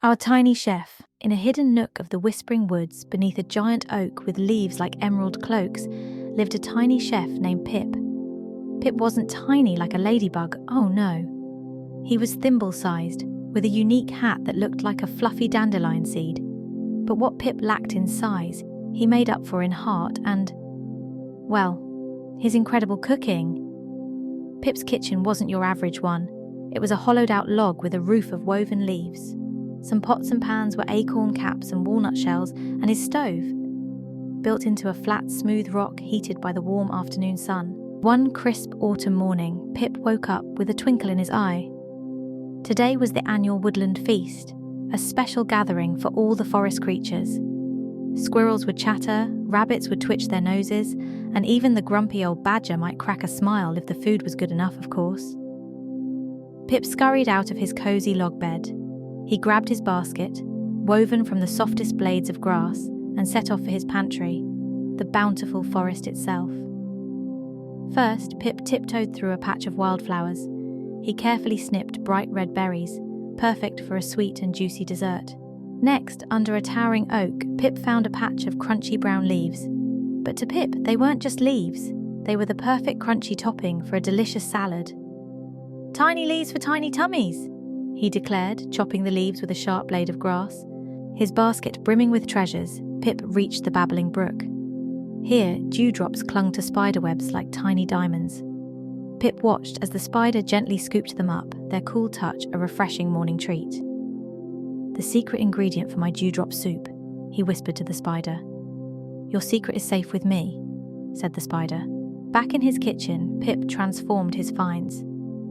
Our tiny chef, in a hidden nook of the whispering woods beneath a giant oak with leaves like emerald cloaks, lived a tiny chef named Pip. Pip wasn't tiny like a ladybug, oh no. He was thimble-sized, with a unique hat that looked like a fluffy dandelion seed. But what Pip lacked in size, he made up for in heart and, well, his incredible cooking. Pip's kitchen wasn't your average one. It was a hollowed-out log with a roof of woven leaves. Some pots and pans were acorn caps and walnut shells, and his stove, built into a flat, smooth rock heated by the warm afternoon sun. One crisp autumn morning, Pip woke up with a twinkle in his eye. Today was the annual woodland feast, a special gathering for all the forest creatures. Squirrels would chatter, rabbits would twitch their noses, and even the grumpy old badger might crack a smile if the food was good enough, of course. Pip scurried out of his cozy log bed. He grabbed his basket, woven from the softest blades of grass, and set off for his pantry, the bountiful forest itself. First, Pip tiptoed through a patch of wildflowers. He carefully snipped bright red berries, perfect for a sweet and juicy dessert. Next, under a towering oak, Pip found a patch of crunchy brown leaves. But to Pip, they weren't just leaves. They were the perfect crunchy topping for a delicious salad. "Tiny leaves for tiny tummies," he declared, chopping the leaves with a sharp blade of grass. His basket brimming with treasures, Pip reached the babbling brook. Here, dewdrops clung to spiderwebs like tiny diamonds. Pip watched as the spider gently scooped them up, their cool touch a refreshing morning treat. "The secret ingredient for my dewdrop soup," he whispered to the spider. "Your secret is safe with me," said the spider. Back in his kitchen, Pip transformed his finds.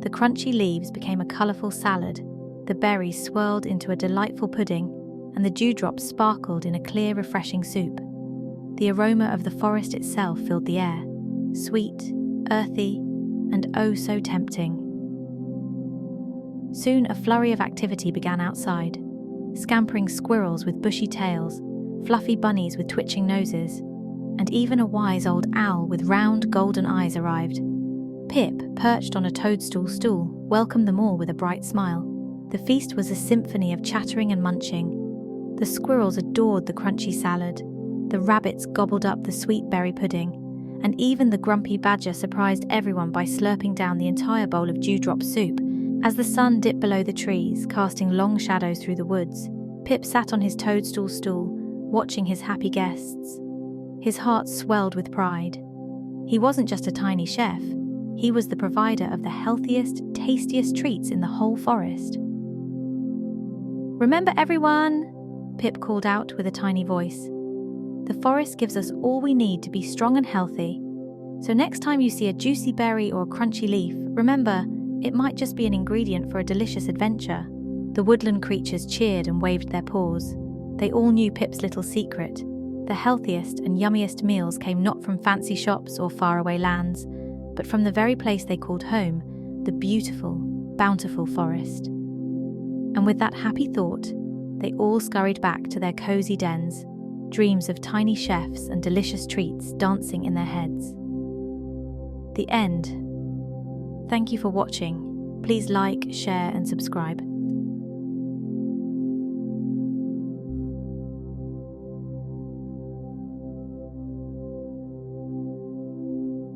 The crunchy leaves became a colourful salad, the berries swirled into a delightful pudding, and the dewdrops sparkled in a clear, refreshing soup. The aroma of the forest itself filled the air, sweet, earthy, and oh so tempting. Soon a flurry of activity began outside. Scampering squirrels with bushy tails, fluffy bunnies with twitching noses, and even a wise old owl with round golden eyes arrived. Pip, perched on a toadstool stool, welcomed them all with a bright smile. The feast was a symphony of chattering and munching. The squirrels adored the crunchy salad, the rabbits gobbled up the sweet berry pudding, and even the grumpy badger surprised everyone by slurping down the entire bowl of dewdrop soup. As the sun dipped below the trees, casting long shadows through the woods, Pip sat on his toadstool stool, watching his happy guests. His heart swelled with pride. He wasn't just a tiny chef, he was the provider of the healthiest, tastiest treats in the whole forest. "Remember, everyone," Pip called out with a tiny voice. "The forest gives us all we need to be strong and healthy. So next time you see a juicy berry or a crunchy leaf, remember, it might just be an ingredient for a delicious adventure." The woodland creatures cheered and waved their paws. They all knew Pip's little secret. The healthiest and yummiest meals came not from fancy shops or faraway lands, but from the very place they called home, the beautiful, bountiful forest. And with that happy thought, they all scurried back to their cozy dens, dreams of tiny chefs and delicious treats dancing in their heads. The end. Thank you for watching. Please like, share, and subscribe.